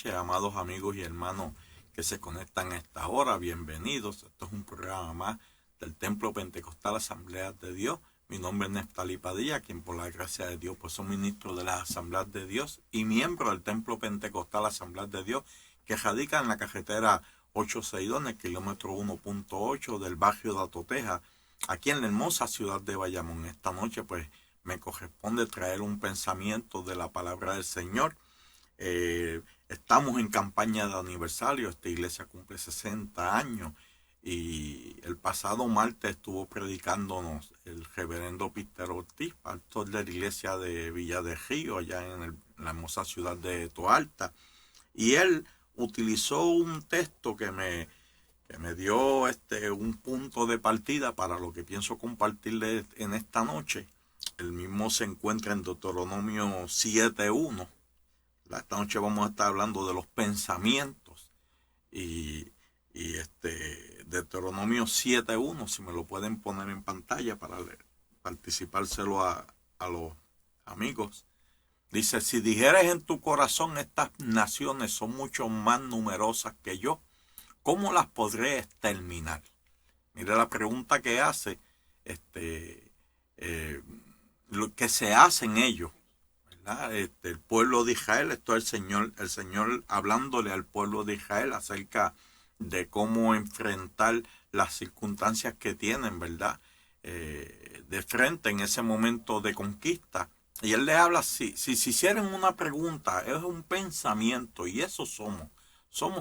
noches, amados amigos y hermanos que se conectan a esta hora. Bienvenidos. Esto es un programa más del Templo Pentecostal Asambleas de Dios. Mi nombre es Neftalí Padilla, quien por la gracia de Dios pues soy ministro de las Asambleas de Dios y miembro del Templo Pentecostal Asambleas de Dios, que radica en la carretera 862, en el kilómetro 1.8 del barrio de Atoteja, aquí en la hermosa ciudad de Bayamón. Esta noche pues me corresponde traer un pensamiento de la palabra del Señor. Estamos en campaña de aniversario. Esta iglesia cumple 60 años y el pasado martes estuvo predicándonos el reverendo Peter Ortiz, pastor de la iglesia de Villa de Río, allá en la hermosa ciudad de Toalta, y él utilizó un texto que me dio un punto de partida para lo que pienso compartirles en esta noche. El mismo se encuentra en Deuteronomio 7.1. Esta noche vamos a estar hablando de los pensamientos y Deuteronomio 7.1, si me lo pueden poner en pantalla para participárselo a los amigos. Dice: si dijeres en tu corazón, estas naciones son mucho más numerosas que yo, ¿cómo las podré exterminar? Mire la pregunta que hace, lo que se hace en ellos, ¿verdad? El pueblo de Israel. Esto es el Señor hablándole al pueblo de Israel acerca de cómo enfrentar las circunstancias que tienen, ¿verdad? De frente en ese momento de conquista. Y él le habla así: si se hicieran una pregunta, es un pensamiento, y eso somos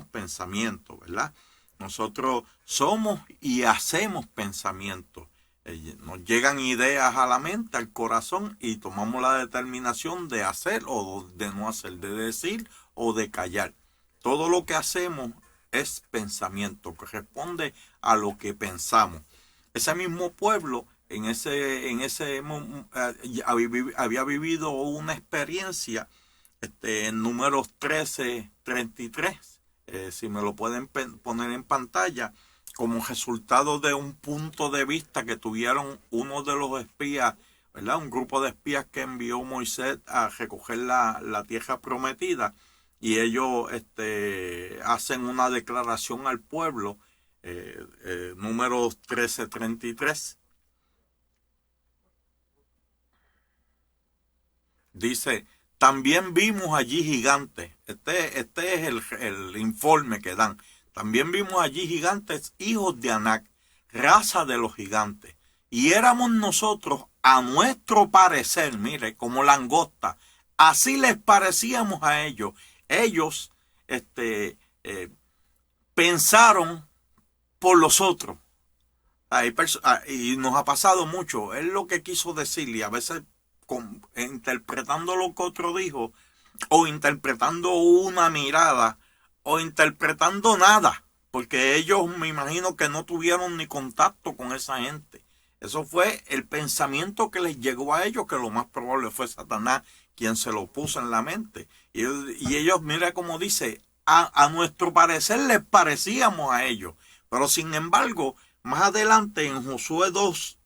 pensamientos, ¿verdad? Nosotros somos y hacemos pensamientos. Nos llegan ideas a la mente, al corazón, y tomamos la determinación de hacer o de no hacer, de decir o de callar. Todo lo que hacemos es pensamiento, corresponde a lo que pensamos. Ese mismo pueblo había vivido una experiencia en Números 13:33, si me lo pueden poner en pantalla, como resultado de un punto de vista que tuvieron uno de los espías, ¿verdad? Un grupo de espías que envió Moisés a recoger la tierra prometida, y ellos hacen una declaración al pueblo. Números 13:33 dice: también vimos allí gigantes. Este es el informe que dan. También vimos allí gigantes, hijos de Anac, raza de los gigantes. Y éramos nosotros, a nuestro parecer, mire, como langosta. Así les parecíamos a ellos. Ellos pensaron por los otros. Y nos ha pasado mucho. Es lo que quiso decir, y a veces interpretando lo que otro dijo, o interpretando una mirada, o interpretando nada, porque ellos me imagino que no tuvieron ni contacto con esa gente. Eso fue el pensamiento que les llegó a ellos, que lo más probable fue Satanás quien se lo puso en la mente. Y ellos, mira cómo dice, a nuestro parecer les parecíamos a ellos. Pero sin embargo, más adelante en Josué 2,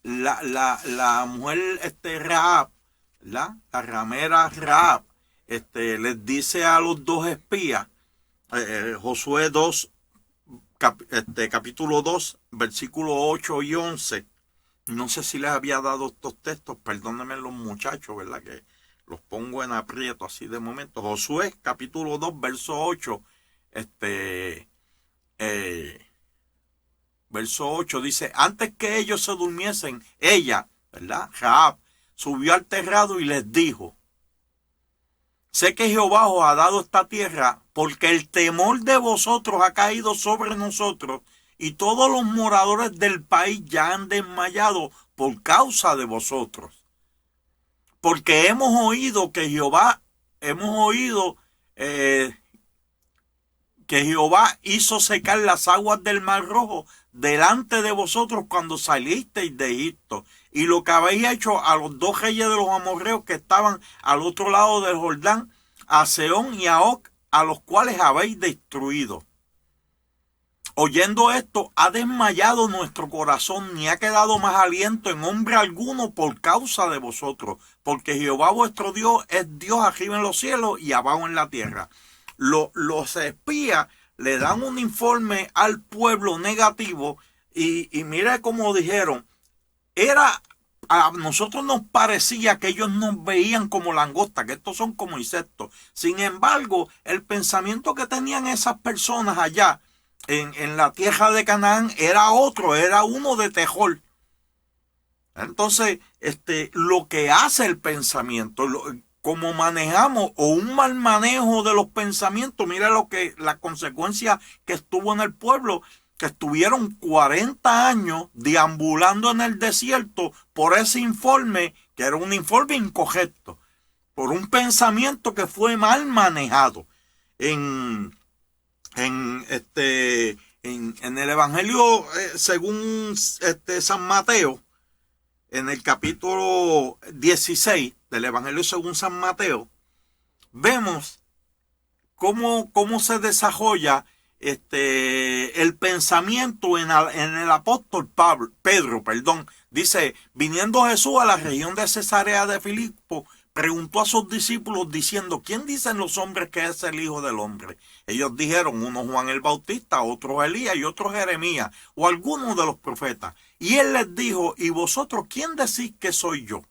la mujer Rahab, la ramera Rahab, les dice a los dos espías, Josué 2, capítulo 2, versículos 8 y 11. No sé si les había dado estos textos, perdónenme los muchachos, ¿verdad? Que los pongo en aprieto así de momento. Josué, capítulo 2, verso 8, verso 8 dice: antes que ellos se durmiesen, ella, ¿verdad? Rahab, subió al terrado y les dijo: sé que Jehová os ha dado esta tierra, porque el temor de vosotros ha caído sobre nosotros, y todos los moradores del país ya han desmayado por causa de vosotros. Porque hemos oído que Jehová hizo secar las aguas del Mar Rojo delante de vosotros cuando salisteis de Egipto, y lo que habéis hecho a los dos reyes de los amorreos que estaban al otro lado del Jordán, a Sehón y a Og, a los cuales habéis destruido. oyendo esto, ha desmayado nuestro corazón, ni ha quedado más aliento en hombre alguno por causa de vosotros, porque Jehová vuestro Dios es Dios arriba en los cielos y abajo en la tierra. Los espías le dan un informe al pueblo negativo y mira cómo dijeron, a nosotros nos parecía que ellos nos veían como langostas, que estos son como insectos. Sin embargo, el pensamiento que tenían esas personas allá en la tierra de Canaán era otro, era uno de Tejol. Entonces, lo que hace el pensamiento, como manejamos o un mal manejo de los pensamientos, mira la consecuencia que estuvo en el pueblo, que estuvieron 40 años deambulando en el desierto por ese informe, que era un informe incorrecto, por un pensamiento que fue mal manejado. En el Evangelio según San Mateo, en el capítulo 16 del Evangelio según San Mateo, vemos cómo se desarrolla el pensamiento en el apóstol Pedro. Dice, viniendo Jesús a la región de Cesarea de Filipo, preguntó a sus discípulos diciendo, ¿quién dicen los hombres que es el Hijo del Hombre? Ellos dijeron, uno Juan el Bautista, otro Elías y otro Jeremías, o alguno de los profetas. Y él les dijo, ¿y vosotros quién decís que soy yo?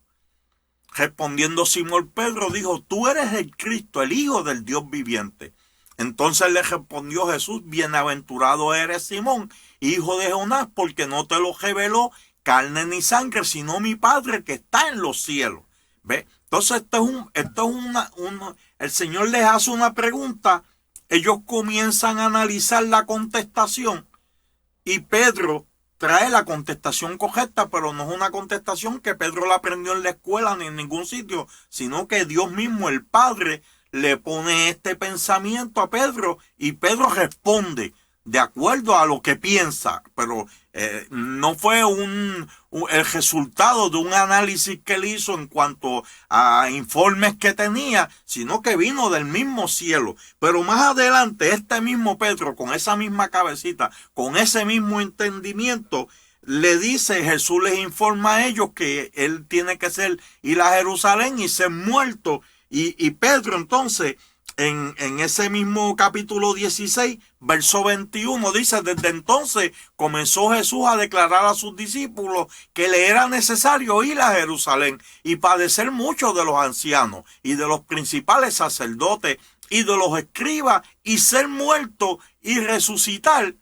Respondiendo Simón Pedro dijo, tú eres el Cristo, el Hijo del Dios viviente. Entonces le respondió Jesús, bienaventurado eres Simón, hijo de Jonás, porque no te lo reveló carne ni sangre, sino mi Padre que está en los cielos. ¿Ve? Entonces el Señor les hace una pregunta, ellos comienzan a analizar la contestación y Pedro trae la contestación correcta, pero no es una contestación que Pedro la aprendió en la escuela ni en ningún sitio, sino que Dios mismo, el Padre, le pone este pensamiento a Pedro y Pedro responde de acuerdo a lo que piensa, pero no fue el resultado de un análisis que él hizo en cuanto a informes que tenía, sino que vino del mismo cielo. Pero más adelante, este mismo Pedro, con esa misma cabecita, con ese mismo entendimiento, le dice, Jesús les informa a ellos que él tiene que ir a Jerusalén y ser muerto. Y Pedro entonces, en ese mismo capítulo 16, verso 21, dice, desde entonces comenzó Jesús a declarar a sus discípulos que le era necesario ir a Jerusalén y padecer mucho de los ancianos y de los principales sacerdotes y de los escribas y ser muerto y resucitar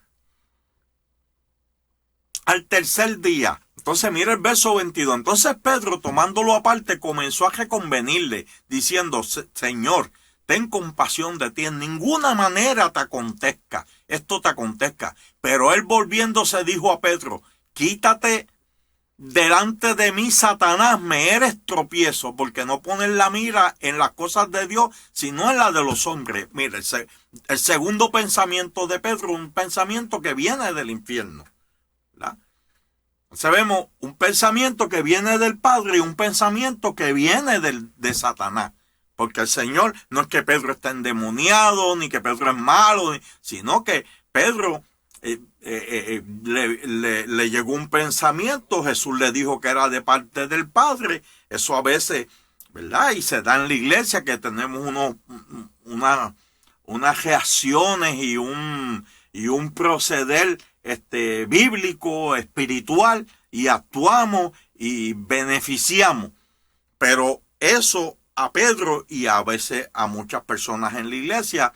al tercer día. Entonces mira el verso 22. Entonces Pedro, tomándolo aparte, comenzó a reconvenirle, diciendo, Señor, ten compasión de ti, en ninguna manera esto te acontezca. Pero él volviéndose dijo a Pedro, quítate delante de mí, Satanás, me eres tropiezo, porque no pones la mira en las cosas de Dios, sino en las de los hombres. Mira, el segundo pensamiento de Pedro, un pensamiento que viene del infierno, ¿verdad? Sabemos un pensamiento que viene del Padre y un pensamiento que viene de Satanás. Porque el Señor no es que Pedro está endemoniado, ni que Pedro es malo, sino que Pedro le llegó un pensamiento, Jesús le dijo que era de parte del Padre. Eso a veces, ¿verdad? Y se da en la iglesia que tenemos unas reacciones y un proceder bíblico, espiritual, y actuamos y beneficiamos. Pero eso a Pedro y a veces a muchas personas en la iglesia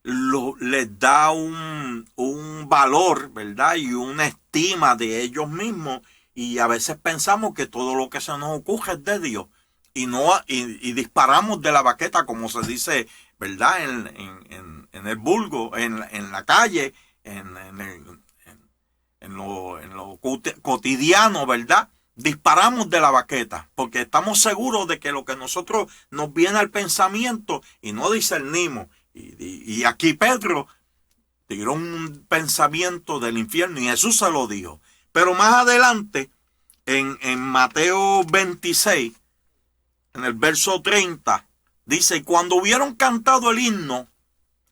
les da un valor, ¿verdad? Y una estima de ellos mismos, y a veces pensamos que todo lo que se nos ocurre es de Dios y disparamos de la baqueta, como se dice, ¿verdad? En el vulgo, en la calle, en lo cotidiano, ¿verdad? Disparamos de la baqueta porque estamos seguros de que lo que nosotros nos viene al pensamiento y no discernimos. Y aquí Pedro tiró un pensamiento del infierno y Jesús se lo dijo. Pero más adelante, en Mateo 26, en el verso 30, dice, y cuando hubieron cantado el himno,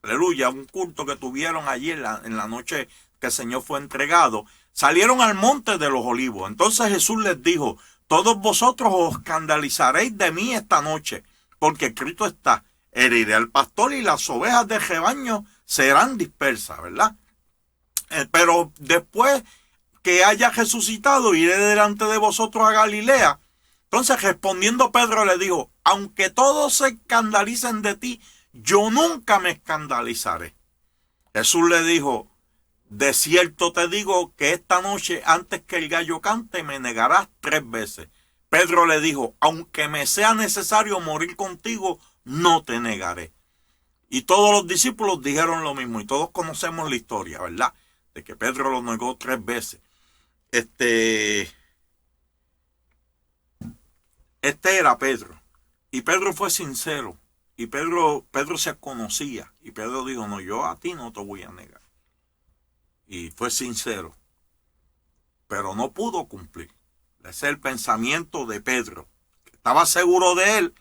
aleluya, un culto que tuvieron allí en la noche que el Señor fue entregado, salieron al monte de los olivos. Entonces Jesús les dijo: todos vosotros os escandalizaréis de mí esta noche, porque escrito está: heriré al pastor y las ovejas del rebaño serán dispersas, ¿verdad? Pero después que haya resucitado, iré delante de vosotros a Galilea. Entonces, respondiendo Pedro, le dijo: aunque todos se escandalicen de ti, yo nunca me escandalizaré. Jesús le dijo: de cierto te digo que esta noche, antes que el gallo cante, me negarás 3 veces. Pedro le dijo: aunque me sea necesario morir contigo, no te negaré. Y todos los discípulos dijeron lo mismo, y todos conocemos la historia, ¿verdad? De que Pedro lo negó 3 veces. Este era Pedro. Y Pedro fue sincero. Y Pedro se conocía. Y Pedro dijo: no, yo a ti no te voy a negar. Y fue sincero. Pero no pudo cumplir. Ese es el pensamiento de Pedro. Estaba seguro de él,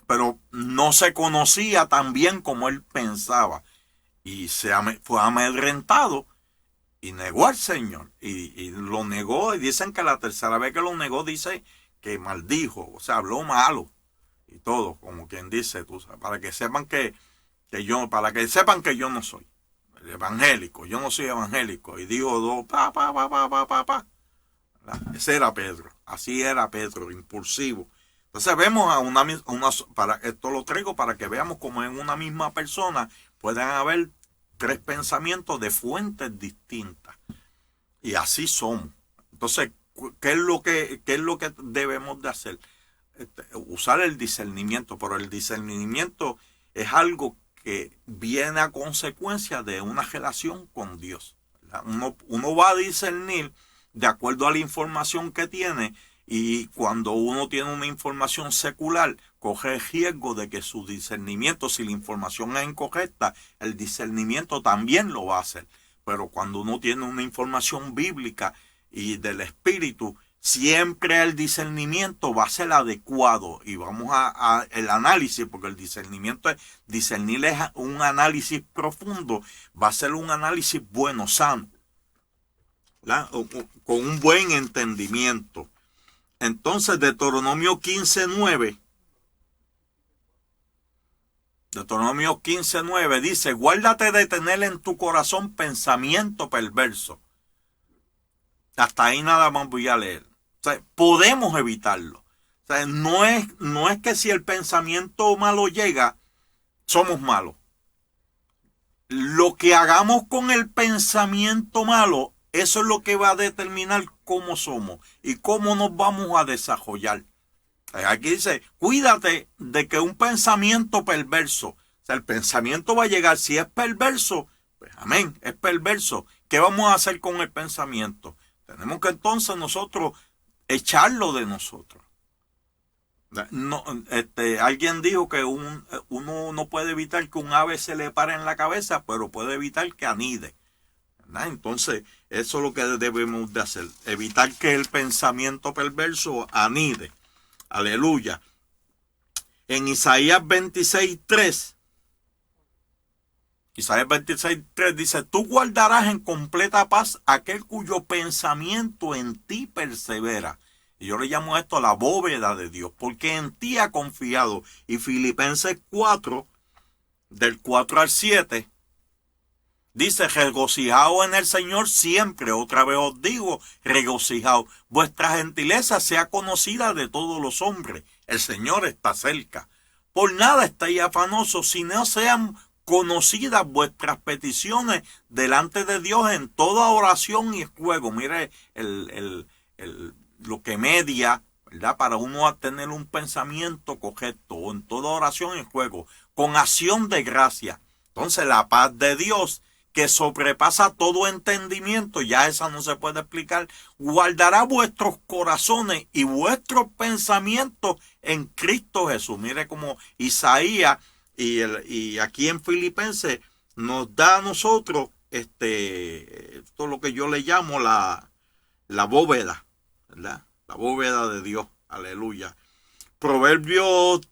pero no se conocía tan bien como él pensaba. Y fue amedrentado y negó al Señor. Y lo negó. Y dicen que la tercera vez que lo negó, dice que maldijo. O sea, habló malo. Y todo, como quien dice, tú sabes, para que sepan que yo no soy evangélico. Yo no soy evangélico. Y digo, ese era Pedro. Así era Pedro, impulsivo. Entonces vemos para esto lo traigo para que veamos cómo en una misma persona pueden haber 3 pensamientos de fuentes distintas. Y así somos. Entonces, ¿qué es lo que debemos de hacer? Usar el discernimiento, pero el discernimiento es algo que viene a consecuencia de una relación con Dios. Uno va a discernir de acuerdo a la información que tiene, y cuando uno tiene una información secular, coge el riesgo de que su discernimiento, si la información es incorrecta, el discernimiento también lo va a hacer. Pero cuando uno tiene una información bíblica y del Espíritu, siempre el discernimiento va a ser adecuado. Y vamos a el análisis, porque el discernimiento es un análisis profundo, va a ser un análisis bueno, sano, con un buen entendimiento. Entonces, Deuteronomio 15:9 dice: guárdate de tener en tu corazón pensamiento perverso. Hasta ahí nada más voy a leer. O sea, podemos evitarlo. O sea, no es que si el pensamiento malo llega, somos malos. Lo que hagamos con el pensamiento malo, eso es lo que va a determinar cómo somos y cómo nos vamos a desarrollar. Aquí dice: cuídate de que un pensamiento perverso, o sea, el pensamiento va a llegar. Si es perverso, pues amén, es perverso. ¿Qué vamos a hacer con el pensamiento? Tenemos que entonces nosotros echarlo de nosotros. No, alguien dijo que uno no puede evitar que un ave se le pare en la cabeza, pero puede evitar que anide. ¿Verdad? Entonces, eso es lo que debemos de hacer. Evitar que el pensamiento perverso anide. Aleluya. En Isaías 26:3. Isaías 26:3 dice: tú guardarás en completa paz aquel cuyo pensamiento en ti persevera. Y yo le llamo esto la bóveda de Dios, porque en ti ha confiado. Y Filipenses 4, del 4 al 7, dice: regocijaos en el Señor siempre. Otra vez os digo, regocijaos. Vuestra gentileza sea conocida de todos los hombres. El Señor está cerca. Por nada estáis afanosos, si no sean conocidas vuestras peticiones delante de Dios en toda oración y ruego. Mire lo que media, ¿verdad? Para uno tener un pensamiento correcto, en toda oración y ruego, con acción de gracia. Entonces la paz de Dios, que sobrepasa todo entendimiento, ya esa no se puede explicar, guardará vuestros corazones y vuestros pensamientos en Cristo Jesús. Mire como Isaías y aquí en Filipenses nos da a nosotros esto es lo que yo le llamo la bóveda, ¿verdad? La bóveda de Dios. Aleluya. Proverbios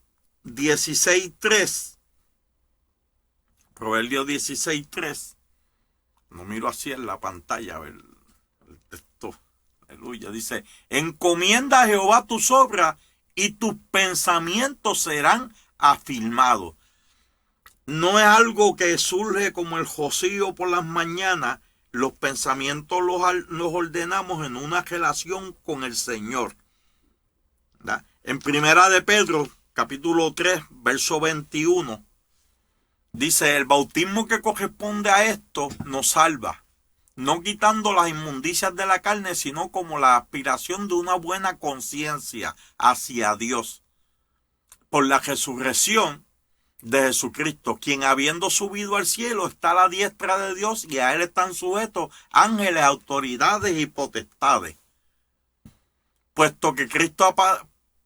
16:3. Proverbios 16:3 no miro así en la pantalla, a ver, el texto, aleluya, dice, encomienda a Jehová tus obras y tus pensamientos serán afirmados. No es algo que surge como el rocío por las mañanas. Los pensamientos los ordenamos en una relación con el Señor. ¿Verdad? En Primera de Pedro, capítulo 3, verso 21, dice, el bautismo que corresponde a esto nos salva, no quitando las inmundicias de la carne, sino como la aspiración de una buena conciencia hacia Dios, por la resurrección de Jesucristo, quien habiendo subido al cielo está a la diestra de Dios y a él están sujetos ángeles, autoridades y potestades. Puesto que Cristo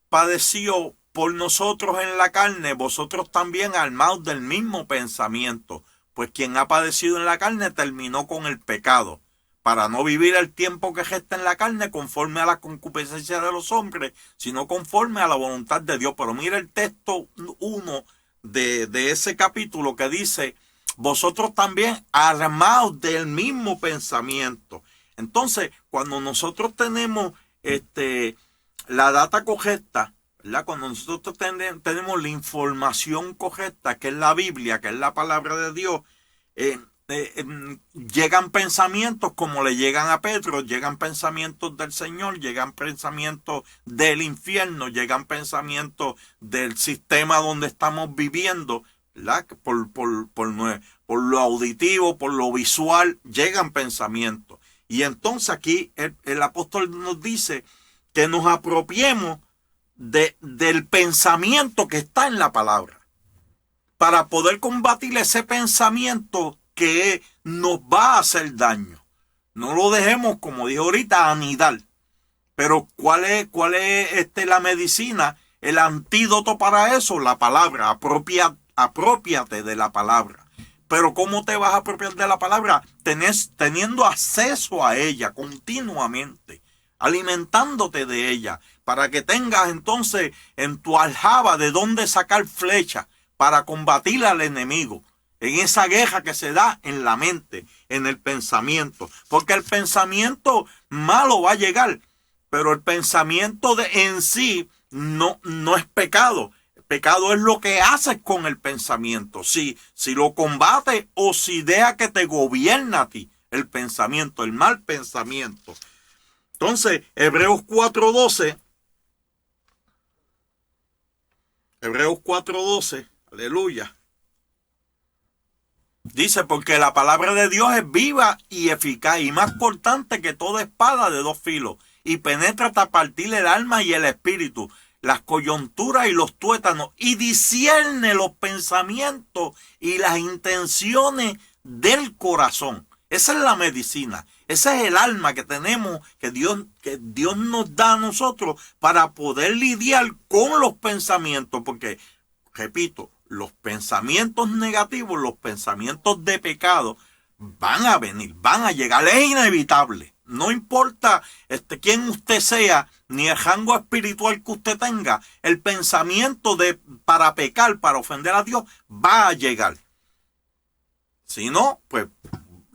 padeció por nosotros en la carne, vosotros también armaos del mismo pensamiento, pues quien ha padecido en la carne terminó con el pecado, para no vivir el tiempo que resta en la carne conforme a la concupiscencia de los hombres, sino conforme a la voluntad de Dios. Pero mira el texto 1 de ese capítulo que dice, vosotros también armaos del mismo pensamiento. Entonces, cuando nosotros tenemos la data correcta, ¿verdad? Cuando nosotros tenemos la información correcta, que es la Biblia, que es la palabra de Dios, llegan pensamientos como le llegan a Pedro, llegan pensamientos del Señor, llegan pensamientos del infierno, llegan pensamientos del sistema donde estamos viviendo, ¿verdad? Por lo auditivo, por lo visual, llegan pensamientos. Y entonces aquí el apóstol nos dice que nos apropiemos del pensamiento que está en la palabra, para poder combatir ese pensamiento que nos va a hacer daño. No lo dejemos, como dije ahorita, anidar. Pero ¿cuál es la medicina? El antídoto para eso, la palabra. Apropiate de la palabra. Pero ¿cómo te vas a apropiar de la palabra? Teniendo acceso a ella continuamente, alimentándote de ella, para que tengas entonces en tu aljaba de dónde sacar flecha para combatir al enemigo. En esa guerra que se da en la mente, en el pensamiento. Porque el pensamiento malo va a llegar, pero el pensamiento en sí no es pecado. El pecado es lo que haces con el pensamiento. Si lo combates o si deja que te gobierna a ti el pensamiento, el mal pensamiento. Entonces, Hebreos 4:12, aleluya. Dice, porque la palabra de Dios es viva y eficaz y más cortante que toda espada de dos filos y penetra hasta partir el alma y el espíritu, las coyunturas y los tuétanos y discierne los pensamientos y las intenciones del corazón. Esa es la medicina. Ese es el alma que tenemos, que Dios nos da a nosotros para poder lidiar con los pensamientos. Porque, repito, los pensamientos negativos, los pensamientos de pecado van a venir, van a llegar, es inevitable. No importa quién usted sea, ni el rango espiritual que usted tenga, el pensamiento para pecar, para ofender a Dios, va a llegar. Si no, pues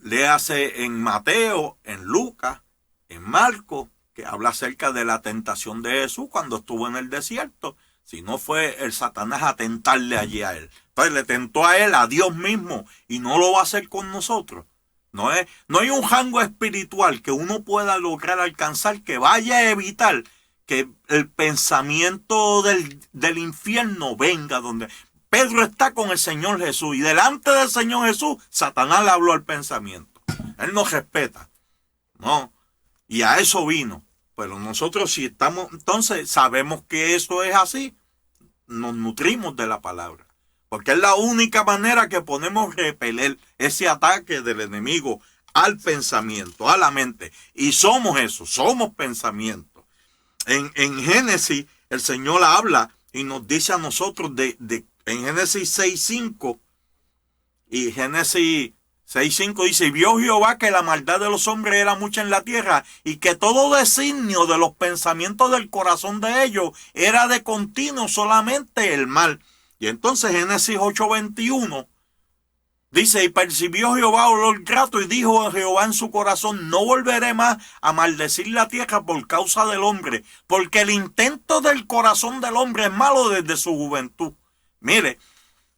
léase en Mateo, en Lucas, en Marcos, que habla acerca de la tentación de Jesús cuando estuvo en el desierto. Si no fue el Satanás a tentarle allí a él. Entonces le tentó a él, a Dios mismo, y no lo va a hacer con nosotros. No hay un rango espiritual que uno pueda lograr alcanzar que vaya a evitar que el pensamiento del infierno venga donde... Pedro está con el Señor Jesús y delante del Señor Jesús, Satanás le habló al pensamiento. Él nos respeta. No. Y a eso vino. Pero nosotros si estamos, entonces sabemos que eso es así, nos nutrimos de la palabra. Porque es la única manera que podemos repeler ese ataque del enemigo al pensamiento, a la mente. Y somos eso, somos pensamiento. En Génesis el Señor habla y nos dice a nosotros en Génesis 6:5 y Génesis 6:5 dice, y vio Jehová que la maldad de los hombres era mucha en la tierra y que todo designio de los pensamientos del corazón de ellos era de continuo solamente el mal. Y entonces Génesis 8:21 Dice, y percibió Jehová olor grato y dijo a Jehová en su corazón, no volveré más a maldecir la tierra por causa del hombre, porque el intento del corazón del hombre es malo desde su juventud. Mire,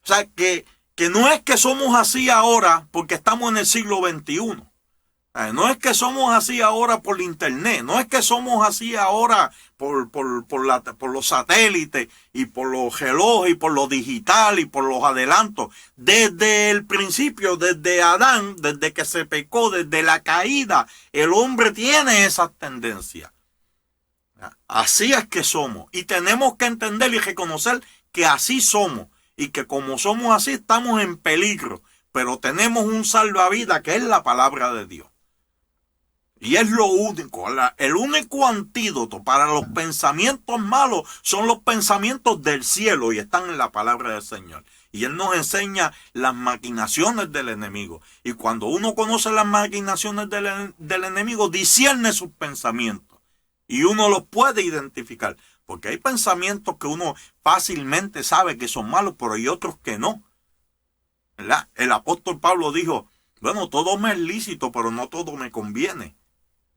o sea, que no es que somos así ahora porque estamos en el siglo XXI. No es que somos así ahora por internet, no es que somos así ahora por los satélites y por los relojes y por lo digital y por los adelantos. Desde el principio, desde Adán, desde que se pecó, desde la caída, el hombre tiene esas tendencias. Así es que somos y tenemos que entender y reconocer que así somos y que como somos así estamos en peligro, pero tenemos un salvavidas que es la palabra de Dios. Y es lo único, el único antídoto para los pensamientos malos son los pensamientos del cielo y están en la palabra del Señor. Y Él nos enseña las maquinaciones del enemigo. Y cuando uno conoce las maquinaciones del enemigo, discierne sus pensamientos. Y uno los puede identificar. Porque hay pensamientos que uno fácilmente sabe que son malos, pero hay otros que no. ¿Verdad? El apóstol Pablo dijo, bueno, todo me es lícito, pero no todo me conviene.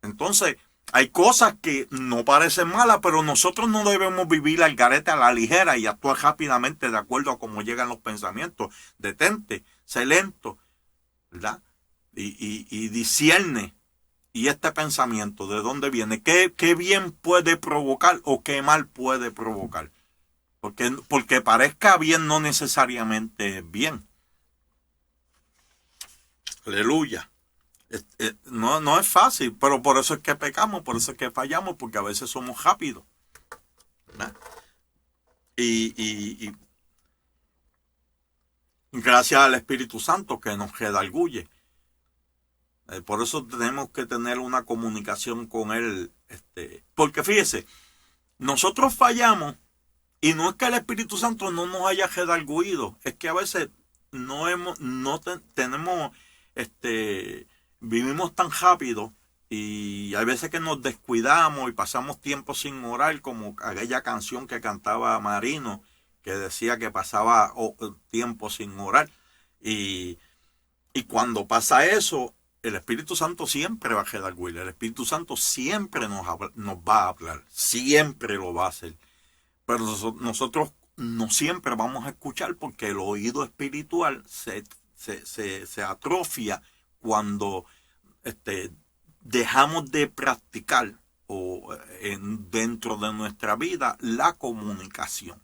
Entonces, hay cosas que no parecen malas, pero nosotros no debemos vivir al garete a la ligera y actuar rápidamente de acuerdo a cómo llegan los pensamientos. Detente, sé lento, ¿verdad? Y discierne. ¿Y este pensamiento de dónde viene? ¿Qué bien puede provocar o qué mal puede provocar? Porque parezca bien no necesariamente es bien. Aleluya. No es fácil, pero por eso es que pecamos, por eso es que fallamos, porque a veces somos rápidos. ¿Verdad? Y gracias al Espíritu Santo que nos redarguye. Por eso tenemos que tener una comunicación con Él. Porque fíjese, nosotros fallamos y no es que el Espíritu Santo no nos haya redarguido, es que a veces tenemos vivimos tan rápido y hay veces que nos descuidamos y pasamos tiempo sin orar, como aquella canción que cantaba Marino, que decía que pasaba tiempo sin orar. Y cuando pasa eso, el Espíritu Santo siempre va a redarguir, el Espíritu Santo siempre nos va a hablar, siempre lo va a hacer. Pero nosotros no siempre vamos a escuchar porque el oído espiritual se atrofia cuando dejamos de practicar dentro de nuestra vida la comunicación.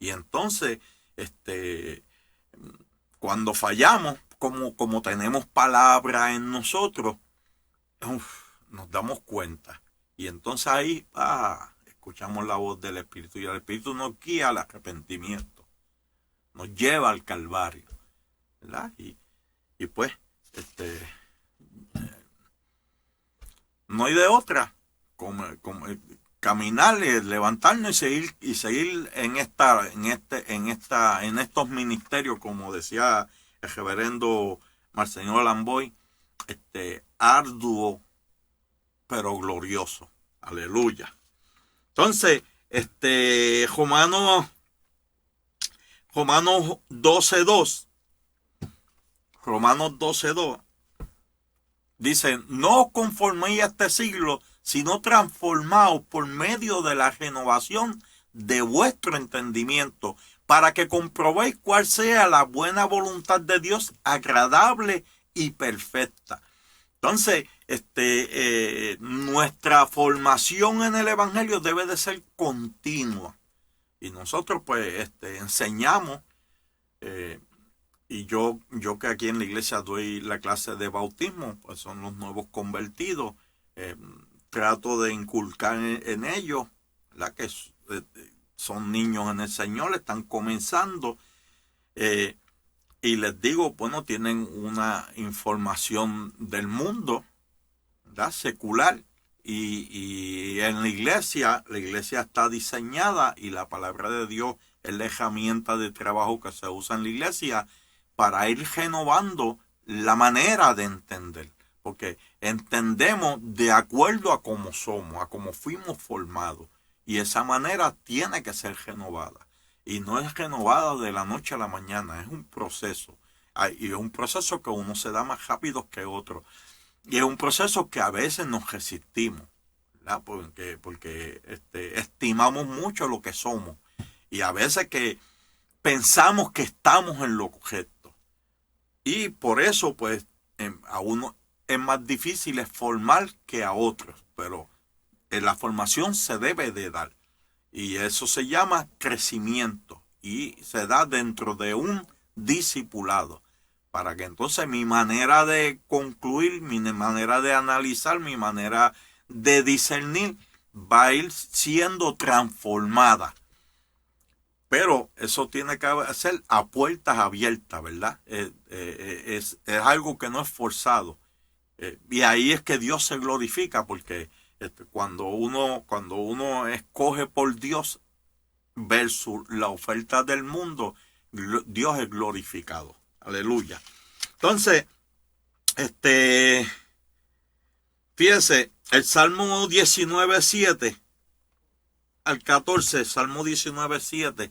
Y entonces, cuando fallamos, como tenemos palabra en nosotros, nos damos cuenta. Y entonces ahí escuchamos la voz del Espíritu. Y el Espíritu nos guía al arrepentimiento. Nos lleva al Calvario. ¿Verdad? Y pues, no hay de otra como caminar, levantarnos y seguir en estos ministerios, como decía el reverendo Marseñor Lamboy, arduo pero glorioso. Aleluya. Entonces, Romanos 12:2. Romanos 12:2 dice, no os conforméis a este siglo, sino transformaos por medio de la renovación de vuestro entendimiento, para que comprobéis cuál sea la buena voluntad de Dios, agradable y perfecta. Entonces, nuestra formación en el Evangelio debe de ser continua. Y nosotros, pues, enseñamos, y yo que aquí en la iglesia doy la clase de bautismo, pues son los nuevos convertidos, trato de inculcar en ellos, ¿verdad? Que son niños en el Señor, están comenzando, y les digo, bueno, tienen una información del mundo, ¿verdad? Secular, y en la iglesia está diseñada y la palabra de Dios es la herramienta de trabajo que se usa en la iglesia para ir renovando la manera de entender, porque entendemos de acuerdo a cómo somos, a cómo fuimos formados, y esa manera tiene que ser renovada. Y no es renovada de la noche a la mañana, es un proceso. Y es un proceso que uno se da más rápido que otro. Y es un proceso que a veces nos resistimos, ¿verdad? Porque estimamos mucho lo que somos. Y a veces que pensamos que estamos en lo correcto. Y por eso, pues, a uno es más difícil formar que a otros. Pero la formación se debe de dar. Y eso se llama crecimiento. Y se da dentro de un discipulado. Para que entonces mi manera de concluir, mi manera de analizar, mi manera de discernir va a ir siendo transformada. Pero eso tiene que ser a puertas abiertas, ¿verdad? Es algo que no es forzado. Y ahí es que Dios se glorifica, porque cuando uno escoge por Dios versus la oferta del mundo, Dios es glorificado. Aleluya. Entonces, fíjese, el Salmo 19:7 al 14, Salmo 19:7,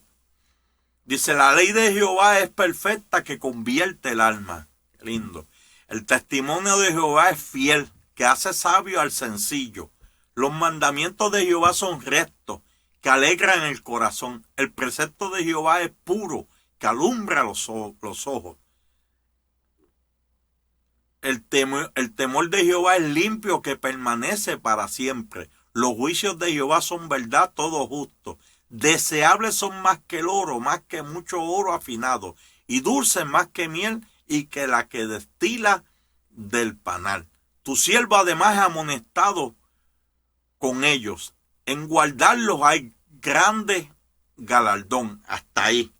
dice: la ley de Jehová es perfecta, que convierte el alma. Qué lindo. El testimonio de Jehová es fiel, que hace sabio al sencillo. Los mandamientos de Jehová son rectos, que alegran el corazón. El precepto de Jehová es puro, que alumbra los ojos. El temor de Jehová es limpio, que permanece para siempre. Los juicios de Jehová son verdad, todo justo. Deseables son más que el oro, más que mucho oro afinado, y dulces más que miel, y que la que destila del panal. Tu siervo además es amonestado con ellos. En guardarlos hay grande galardón. Hasta ahí.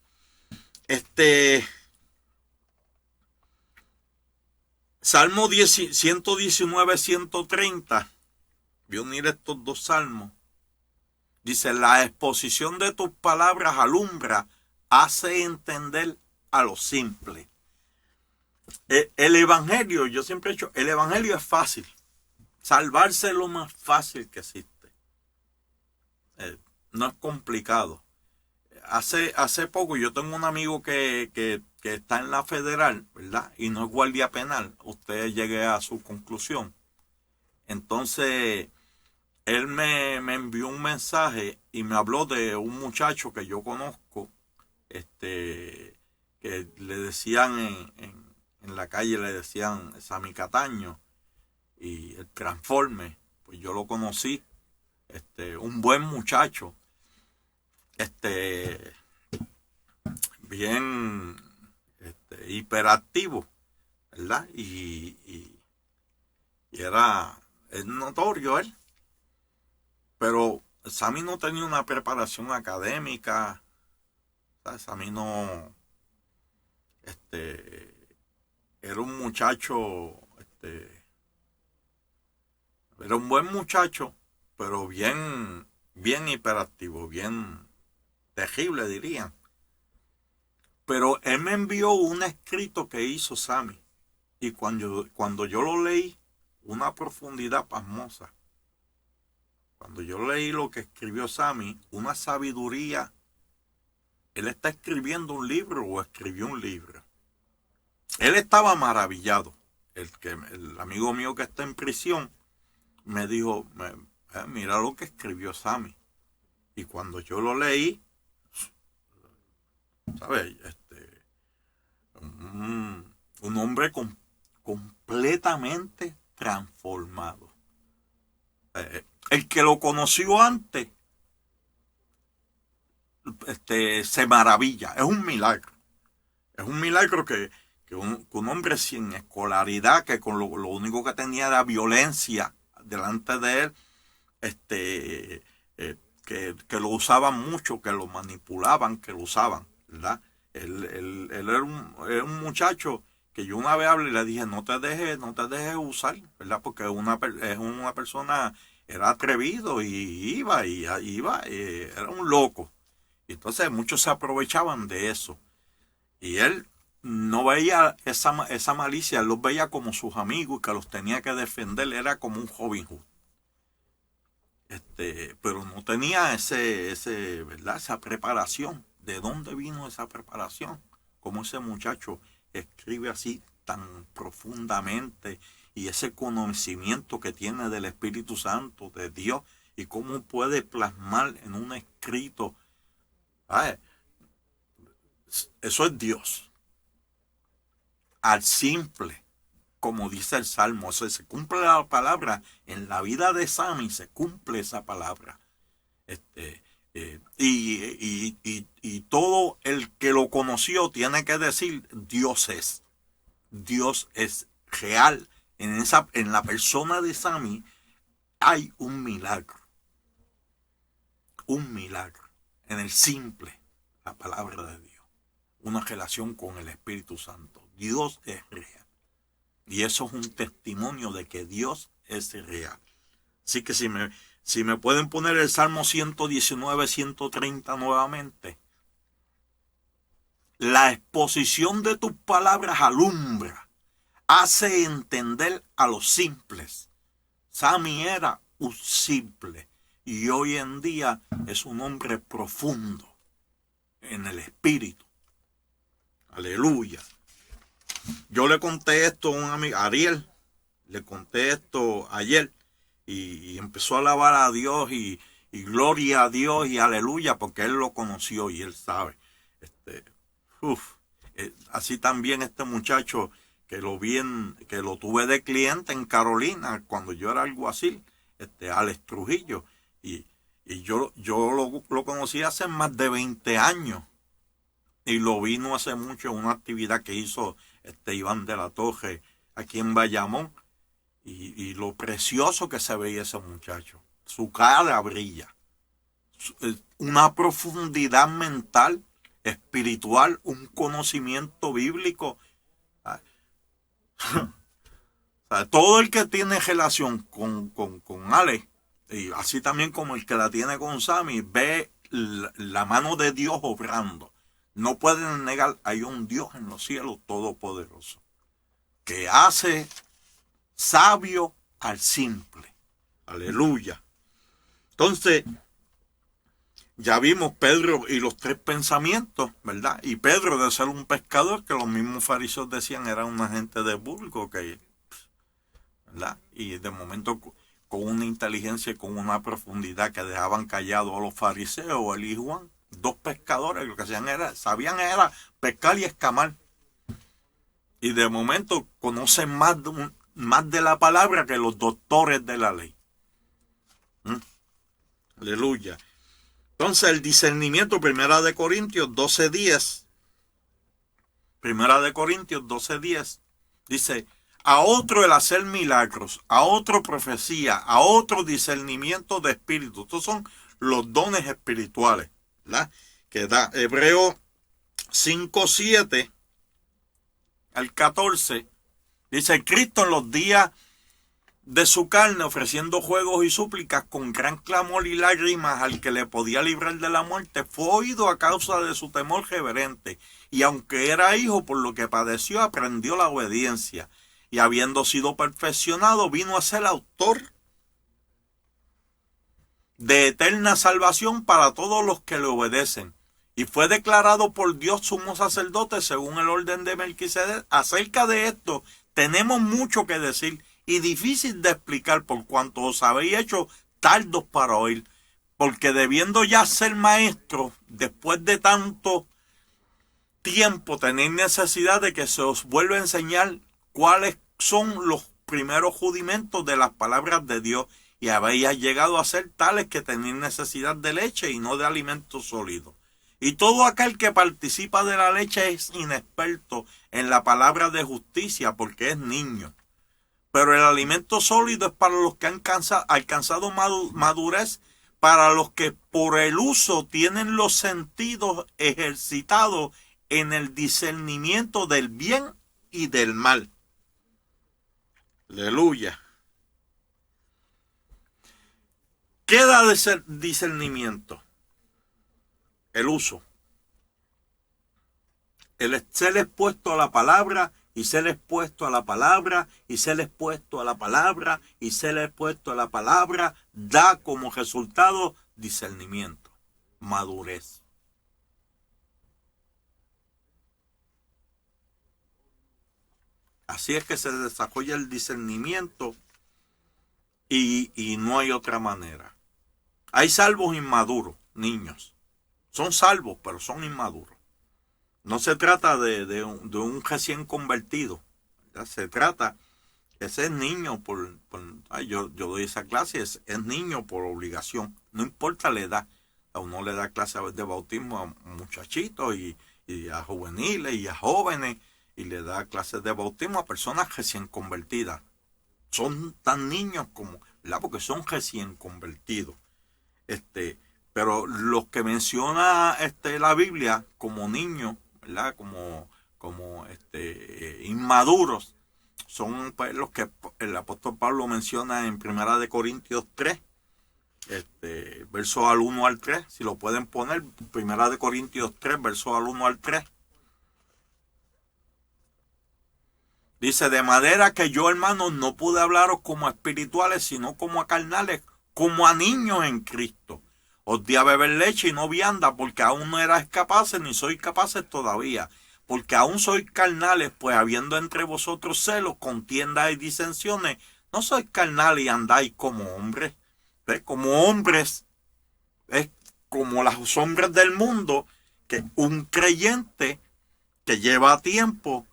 Salmo 119, 130. Voy a unir estos dos salmos. Dice: la exposición de tus palabras alumbra, hace entender a los simples. El evangelio, yo siempre he dicho, el evangelio es fácil. Salvarse es lo más fácil que existe. No es complicado. Hace poco yo tengo un amigo que está en la federal, ¿verdad? Y no es guardia penal. Usted llegue a su conclusión. Entonces, él me envió un mensaje y me habló de un muchacho que yo conozco, que le decían en la calle, le decían Sammy Cataño, y el Transforme. Pues yo lo conocí, un buen muchacho, bien hiperactivo, ¿verdad? Y es notorio él. Pero Sammy no tenía una preparación académica. Sammy no, era un muchacho, era un buen muchacho, pero bien hiperactivo, bien terrible, dirían. Pero él me envió un escrito que hizo Sammy. Y cuando yo lo leí, una profundidad pasmosa. Cuando yo leí lo que escribió Sammy, una sabiduría. Él está escribiendo un libro o escribió un libro. Él estaba maravillado. El amigo mío que está en prisión me dijo: mira lo que escribió Sammy. Y cuando yo lo leí, ¿sabes? Un hombre completamente transformado. El que lo conoció antes, se maravilla. Es un milagro. Es un milagro que un hombre sin escolaridad, que con lo único que tenía era violencia delante de él, que lo usaban mucho, que lo manipulaban, que lo usaban, ¿verdad? Él era un muchacho que yo una vez hablé y le dije: no te dejes usar, ¿verdad? Porque es una persona, era atrevido y iba, era un loco. Y entonces muchos se aprovechaban de eso. Y él no veía esa malicia, él los veía como sus amigos y que los tenía que defender. Era como un Robin Hood. Pero no tenía ¿verdad? Esa preparación. ¿De dónde vino esa preparación? Como ese muchacho escribe así tan profundamente, y ese conocimiento que tiene del Espíritu Santo, de Dios, y cómo puede plasmar en un escrito. Ay, eso es Dios. Al simple, como dice el Salmo, se cumple la palabra. En la vida de Sammy se cumple esa palabra. Y todo el que lo conoció tiene que decir, Dios es real. En la persona de Sammy hay un milagro. Un milagro. En el simple, la palabra de Dios. Una relación con el Espíritu Santo. Dios es real. Y eso es un testimonio de que Dios es real. Así que si me pueden poner el Salmo 119, 130 nuevamente. La exposición de tus palabras alumbra, hace entender a los simples. Sammy era un simple y hoy en día es un hombre profundo en el espíritu. Aleluya. Yo le conté esto a un amigo, Ariel, le conté esto ayer y empezó a alabar a Dios y gloria a Dios y aleluya, porque él lo conoció y él sabe. Así también este muchacho que lo tuve de cliente en Carolina cuando yo era alguacil, Alex Trujillo, y yo lo conocí hace más de 20 años y lo vino hace mucho en una actividad que hizo Iván de la Torre aquí en Bayamón, y lo precioso que se veía ese muchacho, su cara brilla, una profundidad mental, espiritual, un conocimiento bíblico. Todo el que tiene relación con Alex, y así también como el que la tiene con Sammy, ve la mano de Dios obrando. No pueden negar, hay un Dios en los cielos todopoderoso que hace sabio al simple. Aleluya. Entonces, ya vimos Pedro y los 3 pensamientos, ¿verdad? Y Pedro, de ser un pescador, que los mismos fariseos decían era una gente de vulgo, ¿verdad? Y de momento con una inteligencia y con una profundidad que dejaban callados a los fariseos, él y Juan, 2 pescadores, lo que sabían era pescar y escamar. Y de momento conocen más de la palabra que los doctores de la ley. Aleluya. Entonces el discernimiento, Primera de Corintios 12:10. Primera de Corintios 12:10 dice: a otro el hacer milagros, a otro profecía, a otro discernimiento de espíritu. Estos son los dones espirituales, ¿verdad? Que da Hebreos 5:7 al 14. Dice: Cristo en los días de su carne, ofreciendo juegos y súplicas con gran clamor y lágrimas al que le podía librar de la muerte, fue oído a causa de su temor reverente, y aunque era hijo, por lo que padeció, aprendió la obediencia, y habiendo sido perfeccionado, vino a ser autor de eterna salvación para todos los que le obedecen, y fue declarado por Dios sumo sacerdote según el orden de Melquisedec. Acerca de esto tenemos mucho que decir y difícil de explicar, por cuanto os habéis hecho tardos para oír, porque debiendo ya ser maestros, después de tanto tiempo tenéis necesidad de que se os vuelva a enseñar cuáles son los primeros rudimentos de las palabras de Dios, y habéis llegado a ser tales que tenéis necesidad de leche y no de alimento sólido. Y todo aquel que participa de la leche es inexperto en la palabra de justicia, porque es niño. Pero el alimento sólido es para los que han alcanzado madurez, para los que por el uso tienen los sentidos ejercitados en el discernimiento del bien y del mal. Aleluya. ¿Qué da de discernimiento? El uso. El ser expuesto a la palabra, y ser expuesto a la palabra, y ser expuesto a la palabra, y ser expuesto a la palabra, da como resultado discernimiento, madurez. Así es que se desarrolla el discernimiento y no hay otra manera. Hay salvos inmaduros, niños. Son salvos, pero son inmaduros. No se trata de un recién convertido. ¿Ya? Se trata, ese es niño yo doy esa clase, es niño por obligación. No importa la edad. A uno le da clase de bautismo a muchachitos y a juveniles y a jóvenes. Y le da clases de bautismo a personas recién convertidas. Son tan niños como, ¿verdad? Porque son recién convertidos. Pero los que menciona la Biblia como niños, ¿verdad? Como inmaduros, son pues, los que el apóstol Pablo menciona en 1 Corintios 3, versos al 1 al 3. Si lo pueden poner, 1 Corintios 3, versos al 1 al 3. Dice, de manera que yo, hermanos, no pude hablaros como a espirituales, sino como a carnales, como a niños en Cristo. Os di a beber leche y no vianda, porque aún no erais capaces, ni sois capaces todavía. Porque aún sois carnales, pues habiendo entre vosotros celos, contiendas y disensiones, no sois carnales y andáis como hombres. ¿Ves? Como hombres, es como los hombres del mundo, que un creyente que lleva tiempo,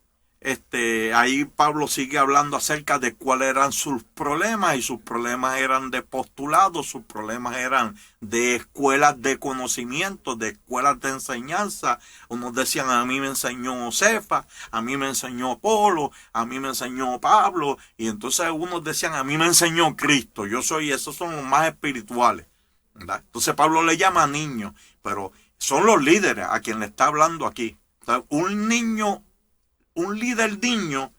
ahí Pablo sigue hablando acerca de cuáles eran sus problemas, y sus problemas eran de postulados, sus problemas eran de escuelas de conocimiento, de escuelas de enseñanza. Unos decían, a mí me enseñó Cefa, a mí me enseñó Apolo, a mí me enseñó Pablo, y entonces unos decían, a mí me enseñó Cristo, esos son los más espirituales, ¿verdad? Entonces Pablo le llama niños, pero son los líderes a quien le está hablando aquí. O sea, un líder niño,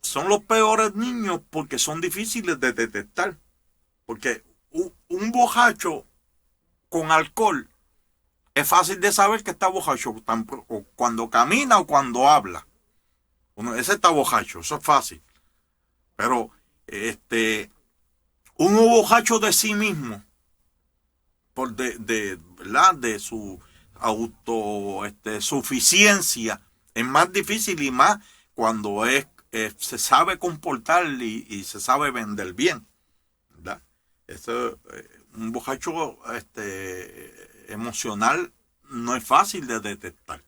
son los peores niños porque son difíciles de detectar. Porque un borracho con alcohol es fácil de saber que está borracho o cuando camina o cuando habla. Ese está borracho, eso es fácil. Pero uno borracho de sí mismo, ¿verdad? De su suficiencia, es más difícil, y más cuando se sabe comportar y se sabe vender bien, ¿verdad? Un borracho emocional no es fácil de detectar.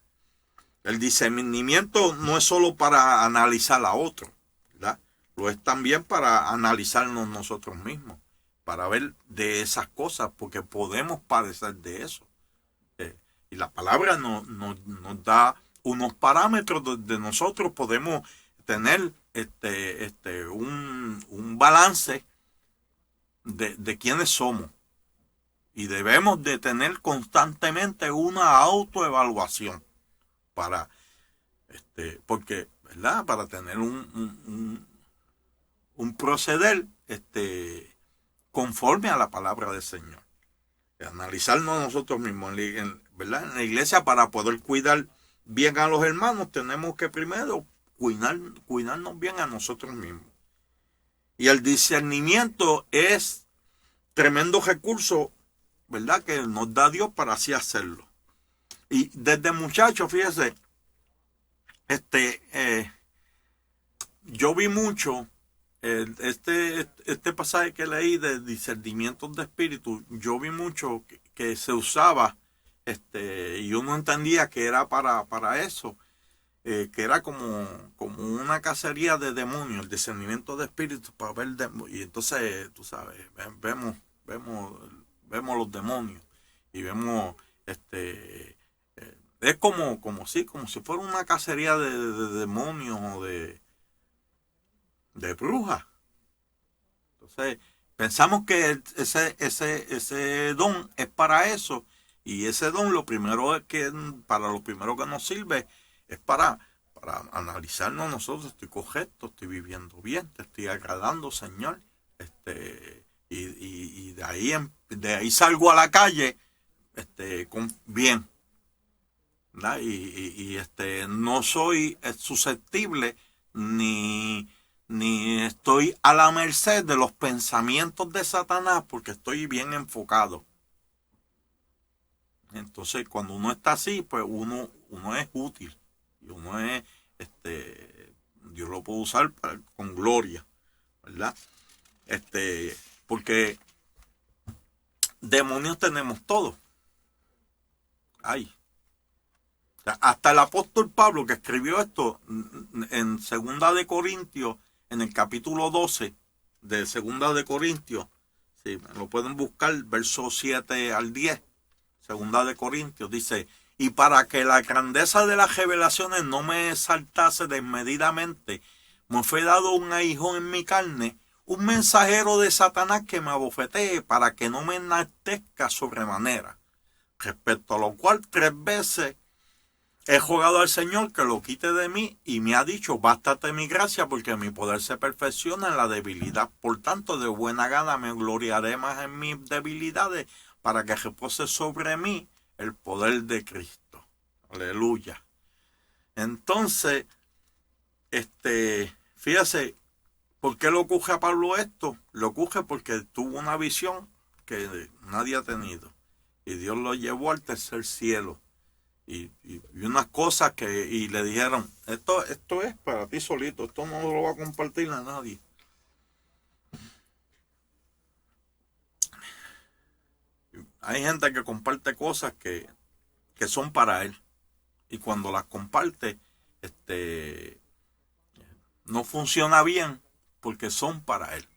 El discernimiento no es solo para analizar a otro, ¿verdad? Lo es también para analizarnos nosotros mismos, para ver de esas cosas, porque podemos padecer de eso. Y la palabra nos da unos parámetros donde nosotros podemos tener un balance de quiénes somos. Y debemos de tener constantemente una autoevaluación porque, ¿verdad? Para tener un proceder conforme a la palabra del Señor. Analizarnos nosotros mismos, ¿verdad? En la iglesia, para poder cuidar bien a los hermanos, tenemos que primero cuidarnos bien a nosotros mismos. Y el discernimiento es tremendo recurso, ¿verdad? Que nos da Dios para así hacerlo. Y desde muchacho, fíjese, yo vi mucho este pasaje que leí de discernimientos de espíritu. Yo vi mucho que se usaba, y uno entendía que era para eso, que era como una cacería de demonios, el discernimiento de espíritu para ver y entonces, tú sabes, vemos los demonios y vemos es como si fuera una cacería de demonios o de brujas. Entonces, pensamos que ese don es para eso, y ese don para lo primero que nos sirve es para analizarnos nosotros. Estoy correcto, estoy viviendo bien, te estoy agradando, Señor. Y de ahí salgo a la calle bien, ¿verdad? Y no soy susceptible ni estoy a la merced de los pensamientos de Satanás, porque estoy bien enfocado. Entonces, cuando uno está así, pues uno es útil y uno es lo puedo usar con gloria, ¿verdad? Porque demonios tenemos todos. Ay. O sea, hasta el apóstol Pablo, que escribió esto en Segunda de Corintios, en el capítulo 12 de Segunda de Corintios, sí, lo pueden buscar, versos 7 al 10, Segunda de Corintios, dice: y para que la grandeza de las revelaciones no me exaltase desmedidamente, me fue dado un aguijón en mi carne, un mensajero de Satanás que me abofetee para que no me enaltezca sobremanera. Respecto a lo cual 3 veces he jurado al Señor que lo quite de mí, y me ha dicho: bástate mi gracia, porque mi poder se perfecciona en la debilidad. Por tanto, de buena gana me gloriaré más en mis debilidades, para que repose sobre mí el poder de Cristo. Aleluya. Entonces, fíjese, ¿por qué le ocurre a Pablo esto? Le ocurre porque tuvo una visión que nadie ha tenido, y Dios lo llevó al tercer cielo. Y unas cosas y le dijeron: esto es para ti solito, esto no lo va a compartir a nadie. Hay gente que comparte cosas que son para él, y cuando las comparte, no funciona bien porque son para él,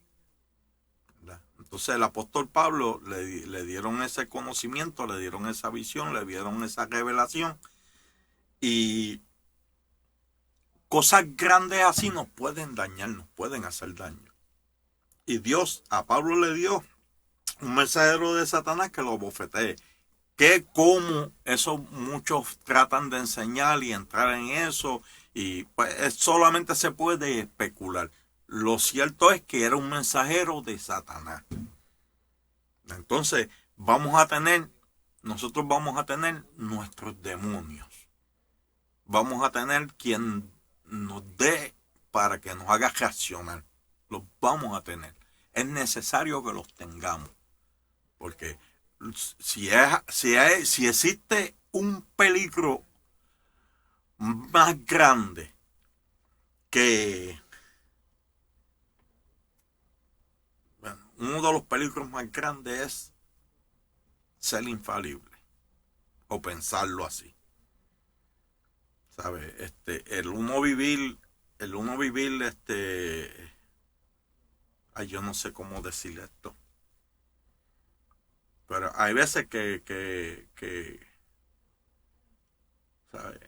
¿verdad? Entonces el apóstol Pablo le dieron ese conocimiento, le dieron esa visión, le dieron esa revelación, y cosas grandes así nos pueden dañar, nos pueden hacer daño. Y Dios a Pablo le dio un mensajero de Satanás que lo bofetee. Que como eso muchos tratan de enseñar y entrar en eso, y pues solamente se puede especular. Lo cierto es que era un mensajero de Satanás. Entonces nosotros vamos a tener nuestros demonios. Vamos a tener quien nos dé para que nos haga reaccionar. Los vamos a tener. Es necesario que los tengamos. Porque si existe un peligro más grande que... Bueno, uno de los peligros más grandes es ser infalible. O pensarlo así. ¿Sabe? El uno vivir, ay, yo no sé cómo decir esto. Pero hay veces que ¿sabe?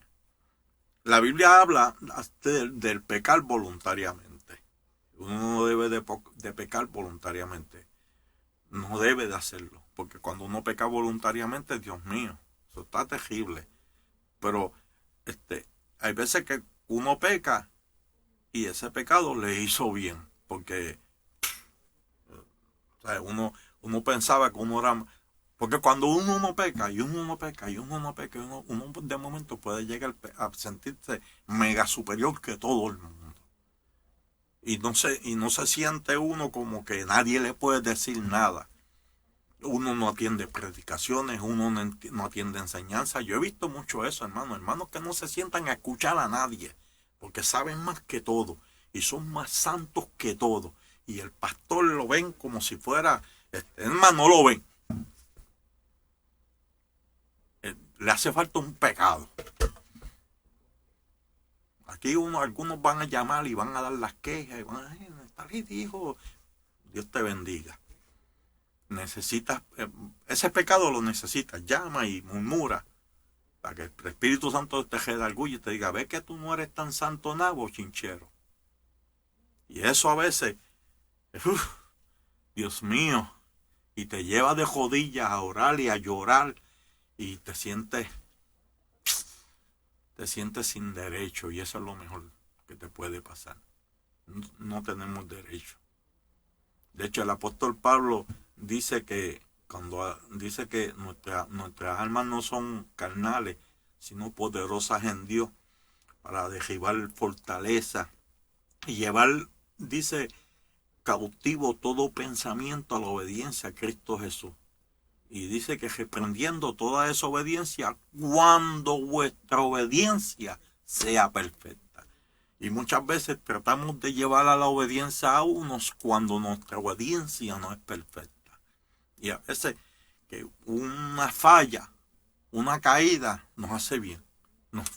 La Biblia habla del pecar voluntariamente. Uno no debe de pecar voluntariamente. No debe de hacerlo. Porque cuando uno peca voluntariamente, Dios mío, eso está terrible. Pero hay veces que uno peca y ese pecado le hizo bien. Porque ¿sabe? Uno pensaba que uno era... Porque cuando uno no peca, y uno no peca, y uno no peca, uno de momento puede llegar a sentirse mega superior que todo el mundo. Y no se siente uno como que nadie le puede decir nada. Uno no atiende predicaciones, uno no atiende enseñanza. Yo he visto mucho eso, hermanos que no se sientan a escuchar a nadie, porque saben más que todo, y son más santos que todo. Y el pastor lo ven como si fuera, hermano, no lo ven. Le hace falta un pecado. Aquí algunos van a llamar y van a dar las quejas, y van a decir: Nestalí dijo, Dios te bendiga. Necesitas, ese pecado lo necesitas, llama y murmura, para que el Espíritu Santo te redarguye y te diga: ve que tú no eres tan santo nabo, chinchero. Y eso a veces, Dios mío, y te lleva de rodillas a orar y a llorar, y te sientes sin derecho, y eso es lo mejor que te puede pasar. No tenemos derecho. De hecho, el apóstol Pablo dice que nuestras almas no son carnales, sino poderosas en Dios, para derribar fortaleza y llevar, dice, cautivo todo pensamiento a la obediencia a Cristo Jesús. Y dice que reprendiendo toda desobediencia cuando vuestra obediencia sea perfecta. Y muchas veces tratamos de llevar a la obediencia a unos cuando nuestra obediencia no es perfecta. Y a veces que una falla, una caída nos hace bien. Nos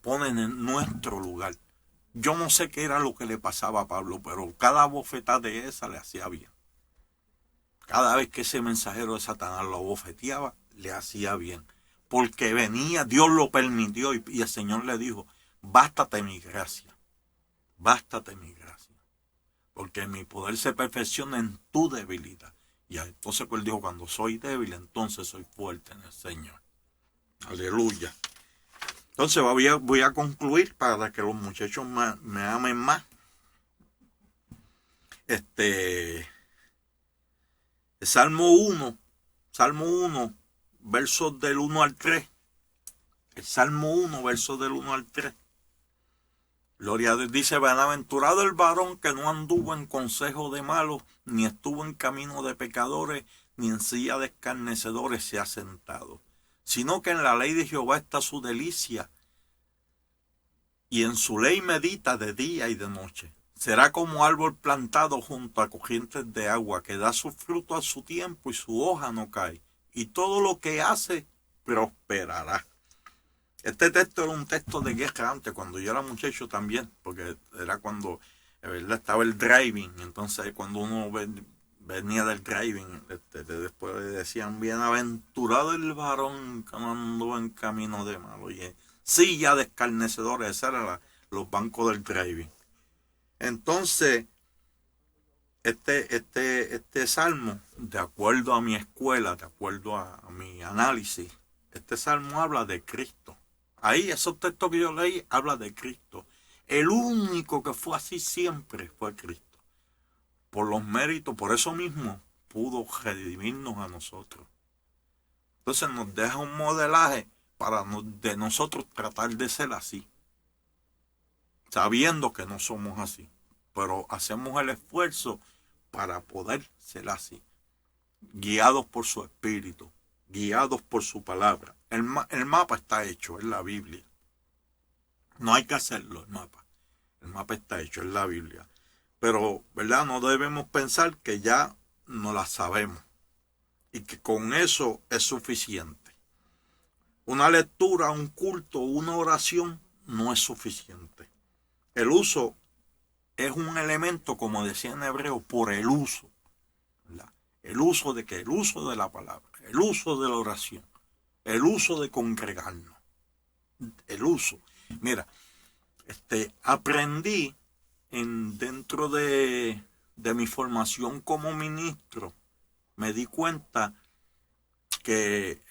ponen en nuestro lugar. Yo no sé qué era lo que le pasaba a Pablo, pero cada bofetada de esa le hacía bien. Cada vez que ese mensajero de Satanás lo bofeteaba, le hacía bien. Porque venía, Dios lo permitió y el Señor le dijo, bástate mi gracia, bástate mi gracia. Porque mi poder se perfecciona en tu debilidad. Y entonces pues él dijo, cuando soy débil, entonces soy fuerte en el Señor. Aleluya. Entonces voy a concluir para que los muchachos me amen más. El Salmo 1, versos del 1 al 3. El Salmo 1, versos del 1 al 3. Gloria a Dios. Dice, bienaventurado el varón que no anduvo en consejo de malos, ni estuvo en camino de pecadores, ni en silla de escarnecedores se ha sentado. Sino que en la ley de Jehová está su delicia, y en su ley medita de día y de noche. Será como árbol plantado junto a corrientes de agua, que da su fruto a su tiempo y su hoja no cae. Y todo lo que hace prosperará. Este texto era un texto de guerra antes, cuando yo era muchacho también, porque era cuando estaba el driving. Entonces cuando uno venía del driving, después decían, bienaventurado el varón que no anduvo en camino de malo. Y silla de escarnecedores, esos eran los bancos del driving. Entonces, este salmo, de acuerdo a mi escuela, de acuerdo a mi análisis, este salmo habla de Cristo. Ahí, esos textos que yo leí, habla de Cristo. El único que fue así siempre fue Cristo. Por los méritos, por eso mismo, pudo redimirnos a nosotros. Entonces nos deja un modelaje para de nosotros tratar de ser así. Sabiendo que no somos así. Pero hacemos el esfuerzo para poder ser así. Guiados por su espíritu. Guiados por su palabra. El mapa está hecho, es la Biblia. No hay que hacerlo, el mapa. El mapa está hecho, es la Biblia. Pero, ¿verdad? No debemos pensar que ya no la sabemos. Y que con eso es suficiente. Una lectura, un culto, una oración no es suficiente. El uso es un elemento, como decía en hebreo, por el uso. ¿Verdad? El uso de qué? El uso de la palabra, el uso de la oración, el uso de congregarnos. El uso. Mira, aprendí dentro de mi formación como ministro, me di cuenta que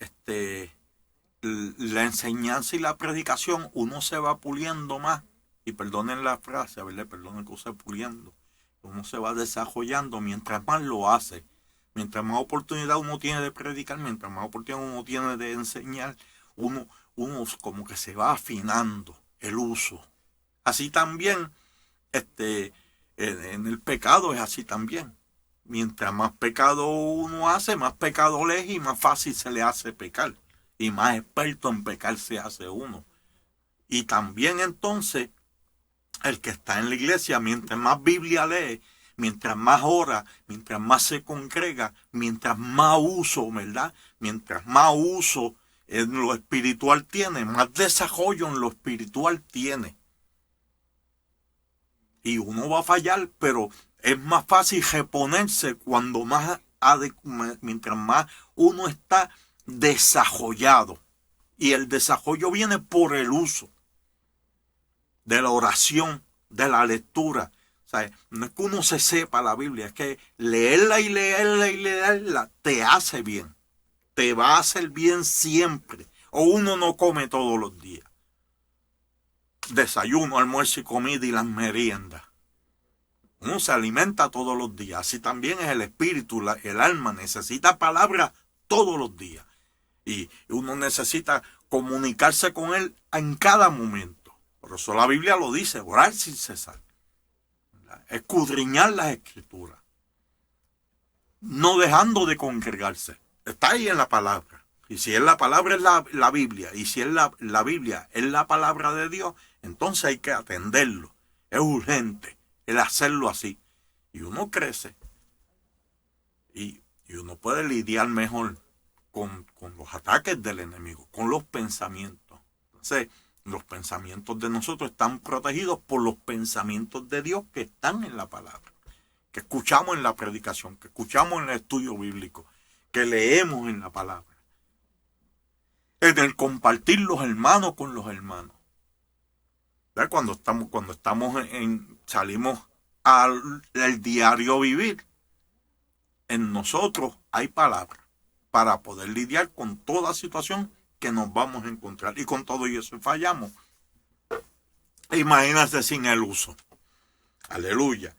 la enseñanza y la predicación, uno se va puliendo más, y perdonen la frase, ¿verdad? Perdonen que use puliendo, uno se va desarrollando mientras más lo hace, mientras más oportunidad uno tiene de predicar, mientras más oportunidad uno tiene de enseñar, uno como que se va afinando el uso. Así también, en el pecado es así también. Mientras más pecado uno hace, más pecado elige y más fácil se le hace pecar. Y más experto en pecar se hace uno. Y también entonces, el que está en la iglesia, mientras más Biblia lee, mientras más ora, mientras más se congrega, mientras más uso, ¿verdad? Mientras más uso en lo espiritual tiene, más desarrollo en lo espiritual tiene. Y uno va a fallar, pero es más fácil reponerse cuando mientras más uno está desarrollado. Y el desarrollo viene por el uso de la oración, de la lectura. O sea, no es que uno se sepa la Biblia, es que leerla y leerla y leerla te hace bien. Te va a hacer bien siempre. O uno no come todos los días. Desayuno, almuerzo y comida y las meriendas. Uno se alimenta todos los días. Así también es el espíritu, el alma necesita palabra todos los días. Y uno necesita comunicarse con él en cada momento. Por eso la Biblia lo dice, orar sin cesar. Escudriñar las escrituras. No dejando de congregarse. Está ahí en la palabra. Y si es la palabra es la Biblia. Y si es la Biblia es la palabra de Dios, Entonces hay que atenderlo. Es urgente el hacerlo así. Y uno crece y uno puede lidiar mejor con los ataques del enemigo, con los pensamientos. Entonces, los pensamientos de nosotros están protegidos por los pensamientos de Dios que están en la palabra, que escuchamos en la predicación, que escuchamos en el estudio bíblico, que leemos en la palabra. En el compartir los hermanos con los hermanos. Cuando salimos al diario vivir, en nosotros hay palabra para poder lidiar con toda situación que nos vamos a encontrar. Y con todo eso fallamos. Imagínate sin el uso. Aleluya.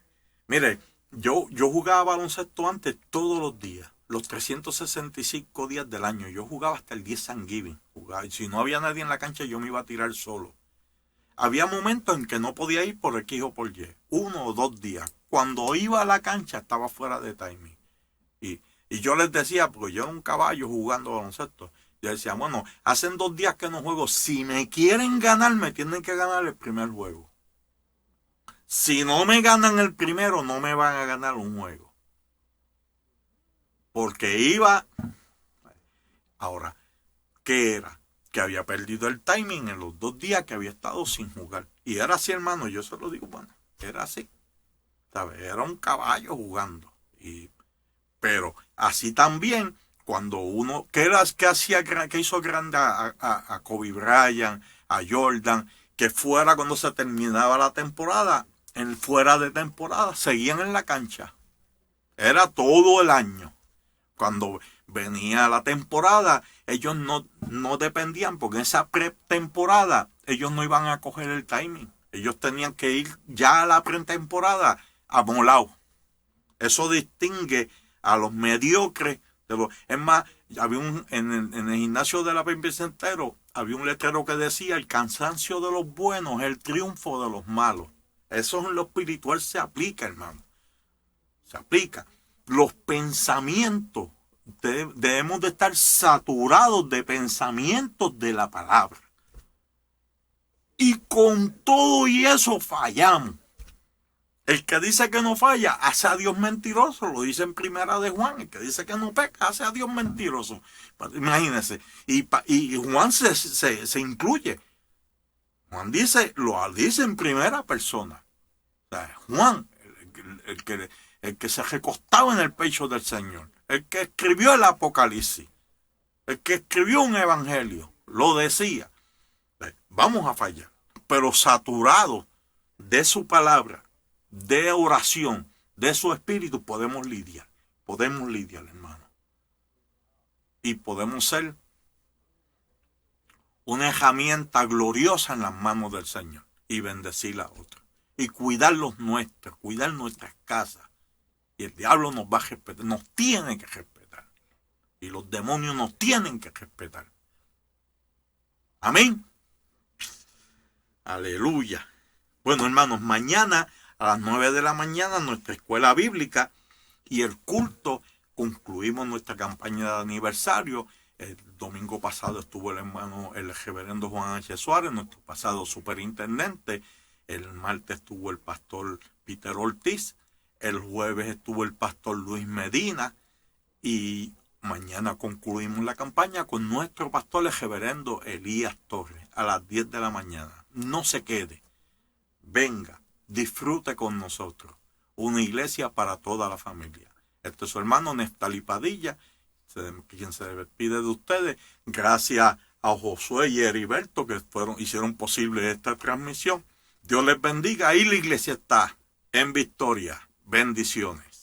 Mire, yo jugaba baloncesto antes todos los días. Los 365 días del año. Yo jugaba hasta el día de Thanksgiving. Y si no había nadie en la cancha, yo me iba a tirar solo. Había momentos en que no podía ir por X o por Y. 1 o 2 días. Cuando iba a la cancha estaba fuera de timing. Y yo les decía, porque yo era un caballo jugando baloncesto. Yo decía, bueno, hacen 2 días que no juego. Si me quieren ganar, me tienen que ganar el primer juego. Si no me ganan el primero, no me van a ganar un juego. Porque iba... Ahora, ¿qué era? Que había perdido el timing en los 2 días que había estado sin jugar. Y era así, hermano, yo se lo digo, bueno, era así. ¿Sabes? Era un caballo jugando. Pero así también, cuando uno, ¿qué hizo grande a Kobe Bryant, a Jordan? Que fuera cuando se terminaba la temporada, fuera de temporada, seguían en la cancha. Era todo el año. Cuando venía la temporada, ellos no dependían, porque en esa pretemporada ellos no iban a coger el timing. Ellos tenían que ir ya a la pretemporada amolados. Eso distingue a los mediocres. Es más, en el gimnasio de la Bicenteros había un letrero que decía: el cansancio de los buenos es el triunfo de los malos. Eso en lo espiritual se aplica, hermano. Se aplica. Los pensamientos, debemos de estar saturados de pensamientos de la palabra. Y con todo y eso fallamos. El que dice que no falla, hace a Dios mentiroso. Lo dice en Primera de Juan. El que dice que no peca, hace a Dios mentiroso. Imagínense. Y Juan se incluye. Juan lo dice en primera persona. O sea, Juan, el que se recostaba en el pecho del Señor. El que escribió el Apocalipsis. El que escribió un evangelio. Lo decía. Vamos a fallar. Pero saturados de su palabra, de oración, de su espíritu, podemos lidiar. Podemos lidiar, hermano. Y podemos ser una herramienta gloriosa en las manos del Señor y bendecir a otros. Y cuidar los nuestros, cuidar nuestras casas. Y el diablo nos va a respetar, nos tiene que respetar. Y los demonios nos tienen que respetar. Amén. Aleluya. Bueno, hermanos, mañana a las 9 de la mañana nuestra escuela bíblica y el culto. Concluimos nuestra campaña de aniversario. El domingo pasado estuvo el reverendo Juan H. Suárez, nuestro pasado superintendente. El martes estuvo el pastor Peter Ortiz. El jueves estuvo el pastor Luis Medina. Y mañana concluimos la campaña con nuestro pastor, el reverendo Elías Torres, a las 10 de la mañana. No se quede. Venga, disfrute con nosotros. Una iglesia para toda la familia. Este es su hermano Neftali Padilla, quien se despide de ustedes. Gracias a Josué y Heriberto que hicieron posible esta transmisión. Dios les bendiga y la iglesia está en victoria. Bendiciones.